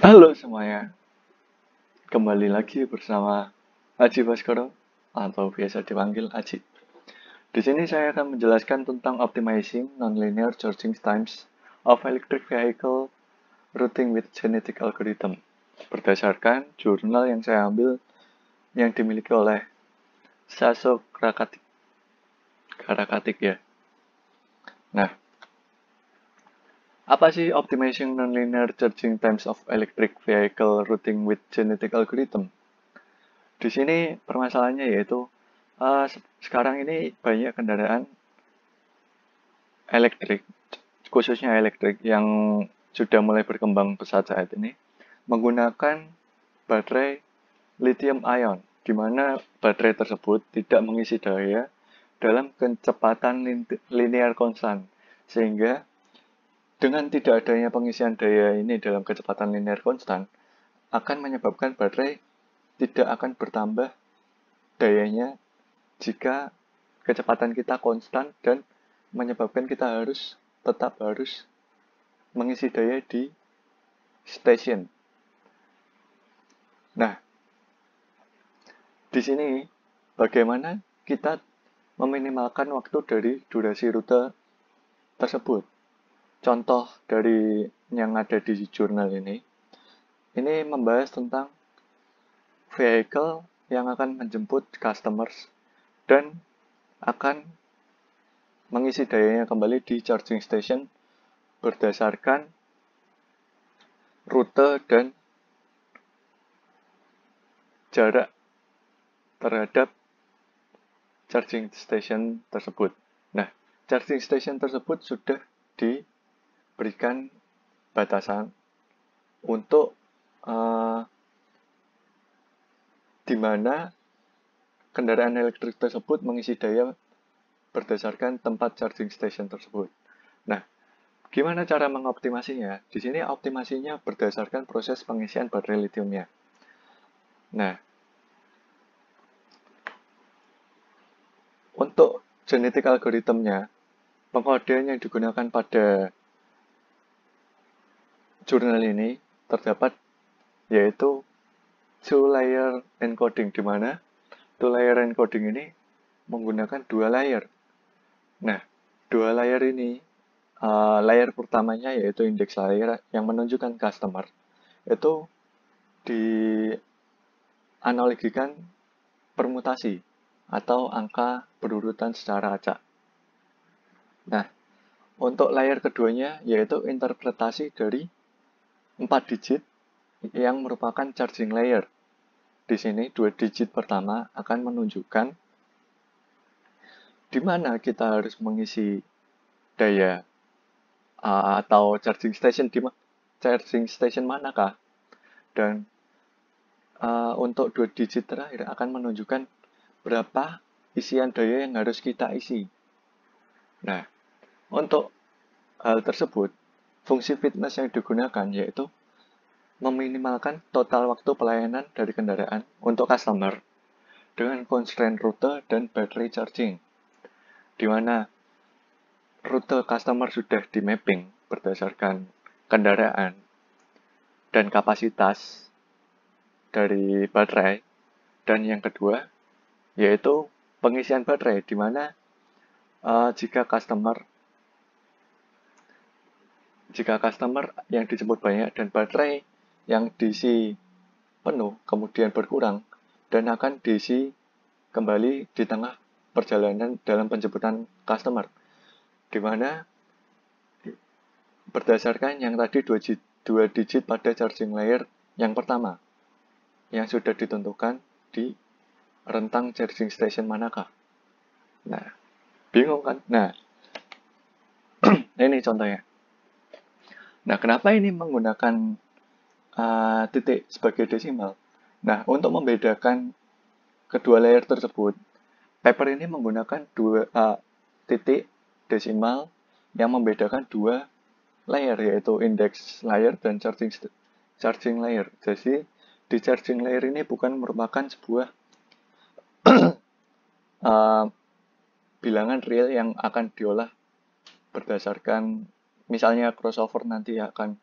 Halo semuanya, kembali lagi bersama Aji Baskoro atau biasa dipanggil Aji. Di sini saya akan menjelaskan tentang optimizing nonlinear charging times of electric vehicle routing with genetic algorithm berdasarkan jurnal yang saya ambil yang dimiliki oleh Saso Karakatik ya. Nah, apa sih optimizing nonlinear charging times of electric vehicle routing with genetic algorithm? Di sini permasalahannya yaitu sekarang ini banyak kendaraan elektrik, khususnya elektrik yang sudah mulai berkembang pesat saat ini, menggunakan baterai lithium ion, di mana baterai tersebut tidak mengisi daya dalam kecepatan linear konstan, sehingga dengan tidak adanya pengisian daya ini dalam kecepatan linear konstan, akan menyebabkan baterai tidak akan bertambah dayanya jika kecepatan kita konstan dan menyebabkan kita tetap harus mengisi daya di stasiun. Nah, di sini bagaimana kita meminimalkan waktu dari durasi rute tersebut. Contoh dari yang ada di jurnal ini membahas tentang vehicle yang akan menjemput customers dan akan mengisi dayanya kembali di charging station berdasarkan rute dan jarak terhadap charging station tersebut. Nah, charging station tersebut sudah diberikan batasan untuk di mana kendaraan elektrik tersebut mengisi daya berdasarkan tempat charging station tersebut. Nah, gimana cara mengoptimasinya? Di sini optimasinya berdasarkan proses pengisian baterai lithiumnya. Nah, untuk genetic algorithmnya, pengkodean yang digunakan pada jurnal ini terdapat yaitu two-layer encoding, di mana two-layer encoding ini menggunakan dua layer. Nah, dua layer ini, layer pertamanya yaitu index layer yang menunjukkan customer, itu dianalogikan permutasi atau angka berurutan secara acak. Nah, untuk layer keduanya yaitu interpretasi dari 4 digit yang merupakan charging layer. Di sini 2 digit pertama akan menunjukkan di mana kita harus mengisi daya atau charging station manakah, dan untuk 2 digit terakhir akan menunjukkan berapa isian daya yang harus kita isi. Nah, untuk hal tersebut, fungsi fitness yang digunakan yaitu meminimalkan total waktu pelayanan dari kendaraan untuk customer dengan constraint rute dan battery charging, di mana rute customer sudah di mapping berdasarkan kendaraan dan kapasitas dari baterai, dan yang kedua yaitu pengisian baterai, di mana jika customer yang dijemput banyak dan baterai yang diisi penuh kemudian berkurang dan akan diisi kembali di tengah perjalanan dalam penjemputan customer, di mana berdasarkan yang tadi 2 digit pada charging layer yang pertama yang sudah ditentukan di rentang charging station manakah. Nah, bingung kan? Nah, ini contohnya. Nah, kenapa ini menggunakan titik sebagai desimal? Nah, untuk membedakan kedua layer tersebut, paper ini menggunakan titik desimal yang membedakan dua layer, yaitu index layer dan charging layer. Jadi, di charging layer ini bukan merupakan sebuah bilangan real yang akan diolah berdasarkan misalnya crossover nanti akan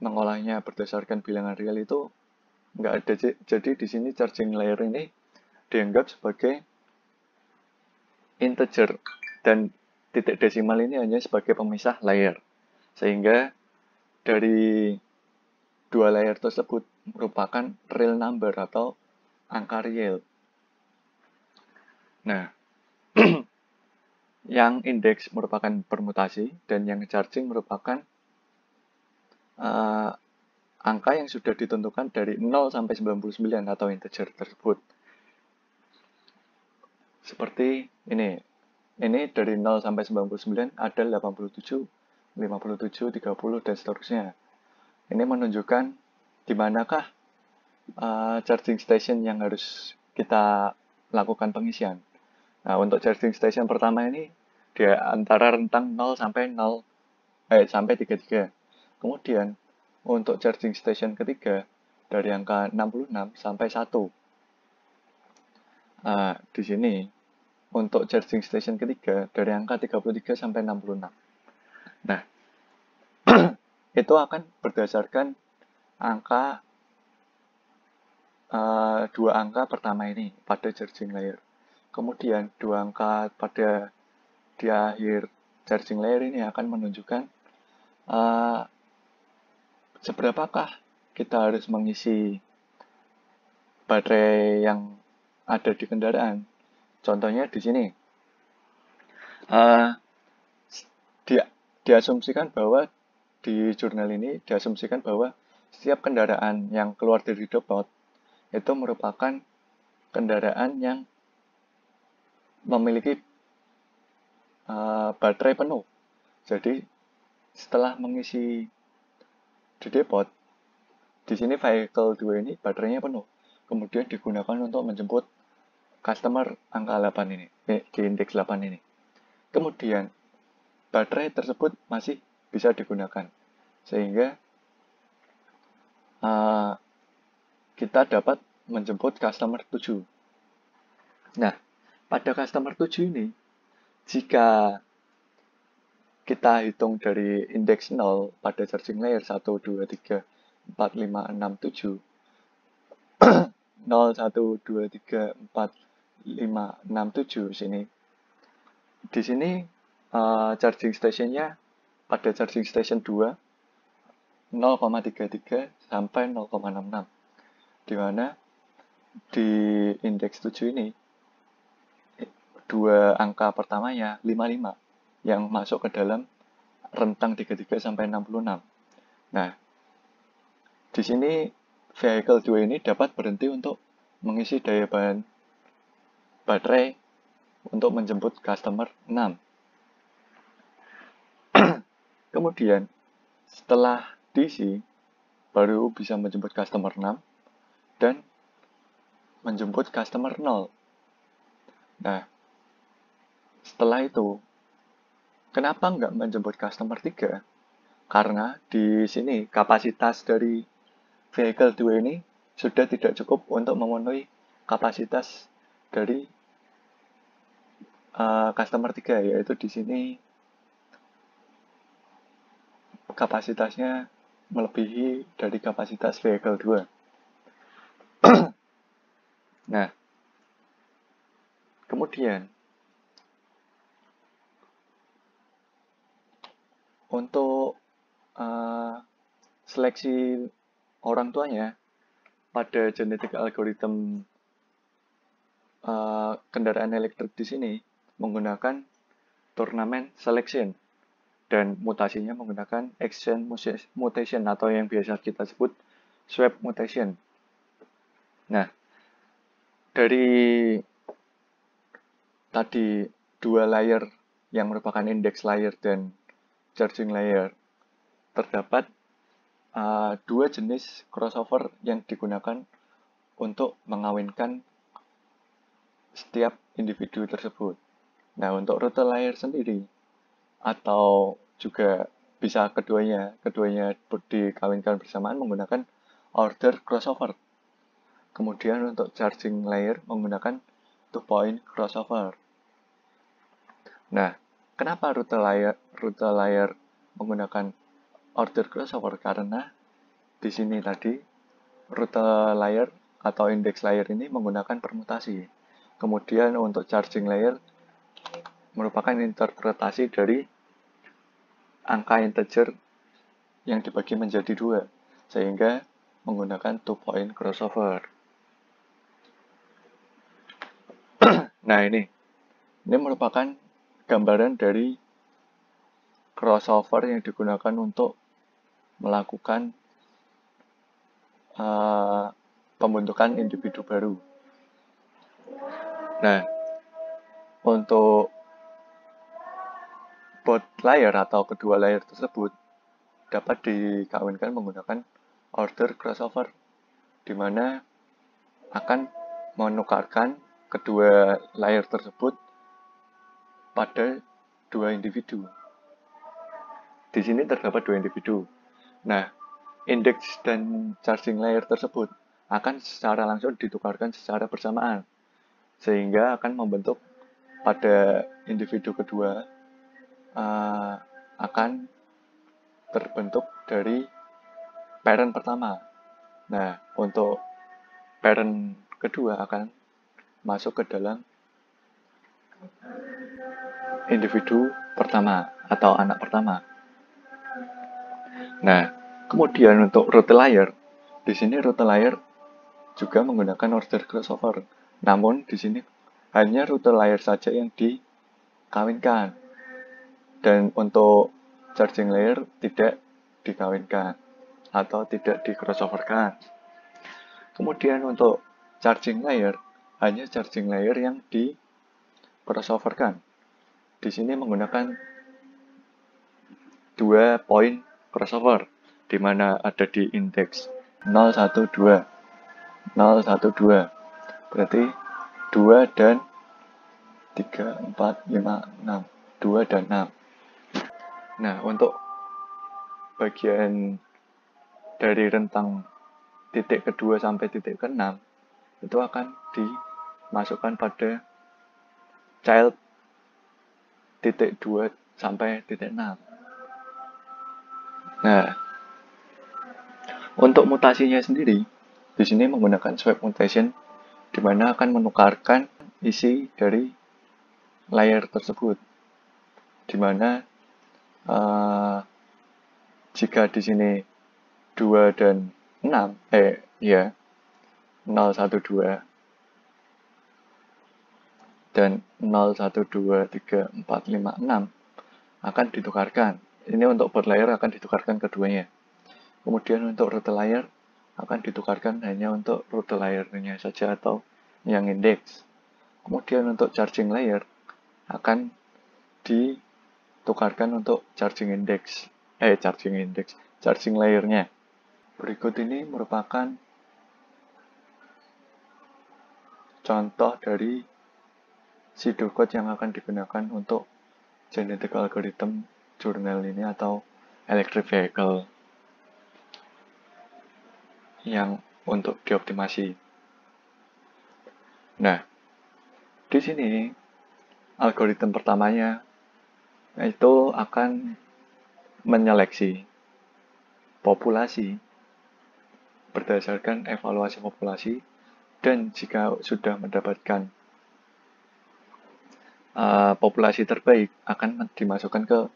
mengolahnya berdasarkan bilangan real itu nggak ada. Jadi di sini charging layer ini dianggap sebagai integer dan titik desimal ini hanya sebagai pemisah layer. Sehingga dari dua layer tersebut merupakan real number atau angka real. Nah, yang indeks merupakan permutasi dan yang charging merupakan angka yang sudah ditentukan dari 0 sampai 99 atau integer tersebut. Seperti ini. Ini dari 0 sampai 99 ada 87, 57, 30, dan seterusnya. Ini menunjukkan di manakah charging station yang harus kita lakukan pengisian. Nah, untuk charging station pertama ini dia antara rentang 0 sampai 33. Kemudian untuk charging station ketiga dari angka 66 sampai 1. Nah, di sini untuk charging station ketiga dari angka 33 sampai 66. Nah, itu akan berdasarkan angka dua angka pertama ini pada charging layer. Kemudian dua angka pada di akhir charging layer ini akan menunjukkan seberapakah kita harus mengisi baterai yang ada di kendaraan. Contohnya di sini, diasumsikan bahwa di jurnal ini diasumsikan bahwa setiap kendaraan yang keluar dari depot itu merupakan kendaraan yang memiliki baterai penuh. Jadi setelah mengisi di depot, di sini vehicle 2 ini baterainya penuh. Kemudian digunakan untuk menjemput customer angka 8 ini, di indeks 8 ini. Kemudian baterai tersebut masih bisa digunakan. Sehingga kita dapat menjemput customer 7. Nah, pada customer 7 ini, jika kita hitung dari indeks 0 pada charging layer 1, 2, 3, 4, 5, 6, 7, 0, 1, 2, 3, 4, 5, 6, 7 sini. Di sini charging stationnya pada charging station 2 0,33 sampai 0,66. Di mana di indeks 7 ini dua angka pertamanya 55 yang masuk ke dalam rentang 33 sampai 66. Nah, di sini vehicle 2 ini dapat berhenti untuk mengisi daya baterai untuk menjemput customer 6. Kemudian, setelah diisi, baru bisa menjemput customer 6 dan menjemput customer 0. Nah, setelah itu, kenapa nggak menjemput customer 3? Karena di sini kapasitas dari vehicle 2 ini sudah tidak cukup untuk memenuhi kapasitas dari customer 3, yaitu di sini kapasitasnya melebihi dari kapasitas vehicle 2. Nah, kemudian untuk seleksi orang tuanya pada genetic algorithm kendaraan elektrik di sini menggunakan turnamen selection dan mutasinya menggunakan exchange mutation atau yang biasa kita sebut swap mutation. Nah, dari tadi dua layer yang merupakan index layer dan charging layer, terdapat dua jenis crossover yang digunakan untuk mengawinkan setiap individu tersebut. Nah, untuk rute layer sendiri, atau juga bisa keduanya dikawinkan bersamaan menggunakan order crossover. Kemudian untuk charging layer menggunakan two-point crossover. Nah, kenapa rute layer menggunakan order crossover? Karena di sini tadi rute layer atau index layer ini menggunakan permutasi. Kemudian untuk charging layer merupakan interpretasi dari angka integer yang dibagi menjadi dua, sehingga menggunakan two-point crossover. Nah, ini merupakan gambaran dari crossover yang digunakan untuk melakukan pembentukan individu baru. Nah, untuk both layer atau kedua layer tersebut dapat dikawinkan menggunakan order crossover, di mana akan menukarkan kedua layer tersebut pada dua individu. Di sini terdapat dua individu. Nah, index dan charging layer tersebut akan secara langsung ditukarkan secara bersamaan, sehingga akan membentuk pada individu kedua akan terbentuk dari parent pertama. Nah, untuk parent kedua akan masuk ke dalam individu pertama atau anak pertama. Nah, kemudian untuk root layer, di sini root layer juga menggunakan order crossover. Namun di sini hanya root layer saja yang dikawinkan. Dan untuk charging layer tidak dikawinkan atau tidak di crossoverkan. Kemudian untuk charging layer, hanya charging layer yang di crossoverkan. Di sini menggunakan dua point crossover, di mana ada di index 012. Berarti 2 dan 3, 4, 5, 6. 2 dan 6. Nah, untuk bagian dari rentang titik kedua sampai titik ke-6 itu akan dimasukkan pada child titik 2 sampai titik 6. Nah, untuk mutasinya sendiri di sini menggunakan swap mutation, di mana akan menukarkan isi dari layer tersebut, di mana jika di sini 2 dan 6, 012 dan 01234566 akan ditukarkan. Ini untuk per layer akan ditukarkan keduanya. Kemudian untuk root layer akan ditukarkan hanya untuk root layernya saja atau yang index. Kemudian untuk charging layer akan ditukarkan untuk charging layernya. Berikut ini merupakan contoh dari pseudocode yang akan digunakan untuk genetic algorithm journal ini atau electric vehicle yang untuk dioptimasi. Nah, di sini algoritma pertamanya itu akan menyeleksi populasi berdasarkan evaluasi populasi, dan jika sudah mendapatkan populasi terbaik akan dimasukkan ke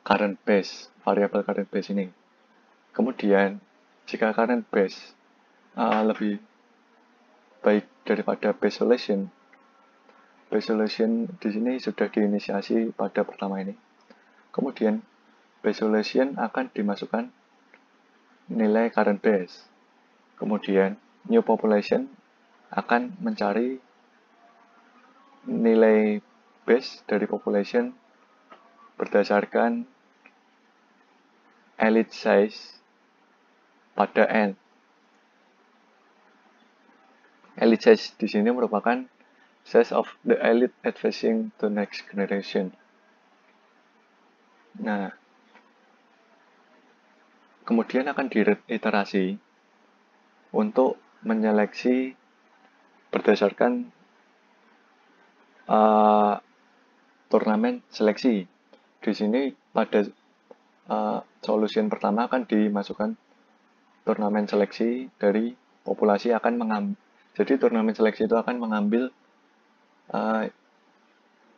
current base, variabel current base ini. Kemudian jika current base lebih baik daripada base solution di sini sudah diinisiasi pada pertama ini. Kemudian base solution akan dimasukkan nilai current base. Kemudian new population akan mencari nilai base dari population berdasarkan elite size pada n. Elite size di sini merupakan size of the elite advancing to next generation. Nah, kemudian akan diiterasi untuk menyeleksi berdasarkan turnamen seleksi. Di sini pada solution pertama akan dimasukkan turnamen seleksi dari populasi akan mengambil. Jadi turnamen seleksi itu akan mengambil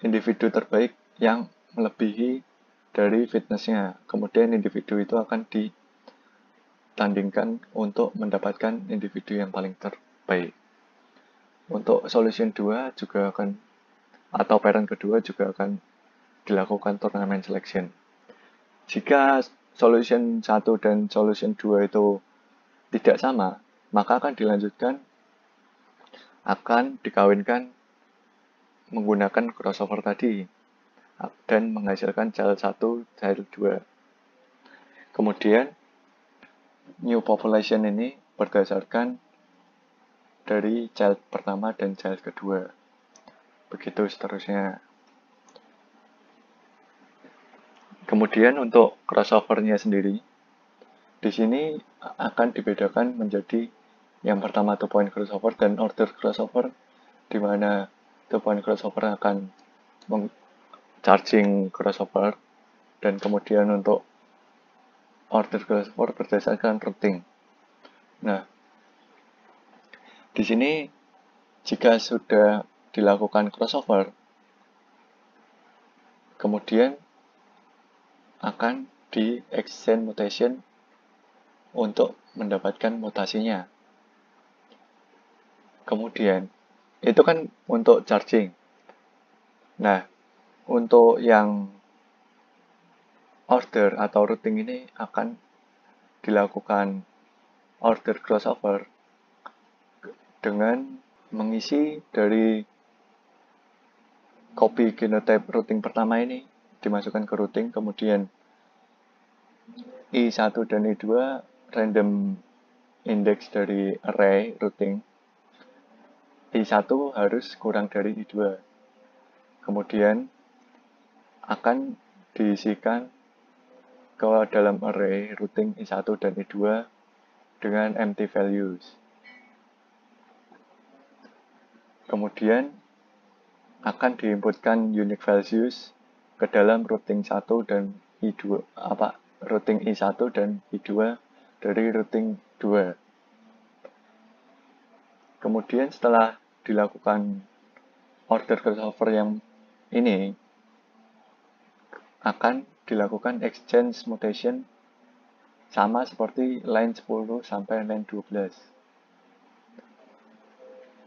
individu terbaik yang melebihi dari fitnessnya. Kemudian individu itu akan ditandingkan untuk mendapatkan individu yang paling terbaik. Untuk solution 2 juga akan, atau parent kedua juga akan dilakukan turnamen selection. Jika solution 1 dan solution 2 itu tidak sama, maka akan dilanjutkan, akan dikawinkan menggunakan crossover tadi dan menghasilkan child 1, child 2. Kemudian new population ini berdasarkan dari child pertama dan child kedua. Begitu seterusnya. Kemudian untuk crossover-nya sendiri, di sini akan dibedakan menjadi yang pertama 2 point crossover dan order crossover, di mana 2 point crossover akan charging crossover, dan kemudian untuk order crossover berdasarkan routing. Nah, di sini jika sudah dilakukan crossover, kemudian akan di exchange mutation untuk mendapatkan mutasinya. Kemudian, itu kan untuk charging. Nah, untuk yang order atau routing ini akan dilakukan order crossover dengan mengisi dari copy genotype routing pertama ini dimasukkan ke routing, kemudian I1 dan I2 random index dari array routing. I1 harus kurang dari I2. Kemudian akan diisikan ke dalam array routing I1 dan I2 dengan empty values. Kemudian akan diinputkan unique values ke dalam routing 1 dan I2, routing I1 dan I2 dari routing 2. Kemudian setelah dilakukan order crossover yang ini, akan dilakukan exchange mutation sama seperti line 10 sampai line 12.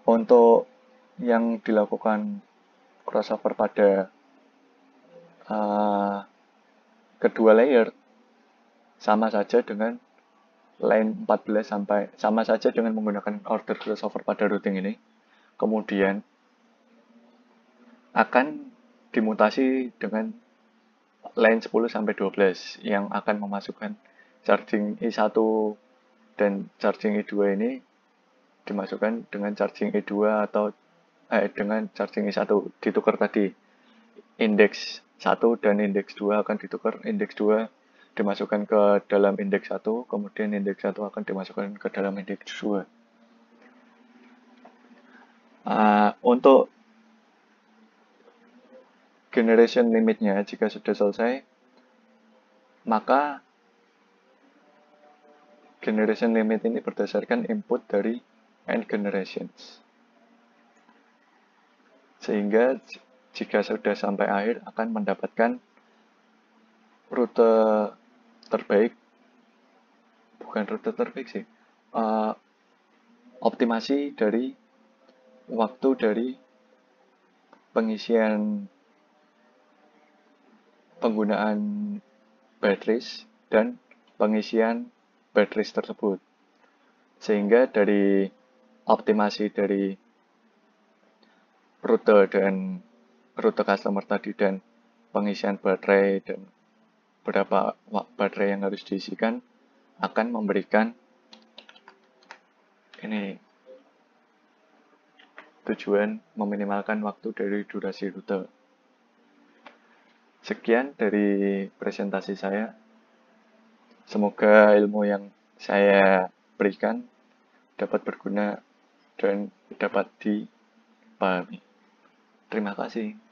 Untuk yang dilakukan crossover pada kedua layer sama saja dengan line 14 sampai, sama saja dengan menggunakan order crossover pada routing ini. Kemudian akan dimutasi dengan line 10 sampai 12 yang akan memasukkan charging I1 dan charging I2 ini dimasukkan dengan charging I2 atau dengan charging I1 ditukar tadi. Indeks 1 dan indeks 2 akan ditukar, indeks 2 dimasukkan ke dalam indeks 1, kemudian indeks 1 akan dimasukkan ke dalam indeks 2. Untuk generation limitnya, jika sudah selesai, maka generation limit ini berdasarkan input dari n generations. Sehingga jika sudah sampai akhir akan mendapatkan rute terbaik, bukan rute terbaik sih, optimasi dari waktu dari pengisian penggunaan batteries dan pengisian batteries tersebut. Sehingga dari optimasi dari rute dan rute customer tadi dan pengisian baterai dan berapa baterai yang harus diisikan akan memberikan ini tujuan meminimalkan waktu dari durasi rute. Sekian dari presentasi saya. Semoga ilmu yang saya berikan dapat berguna dan dapat dipahami. Terima kasih.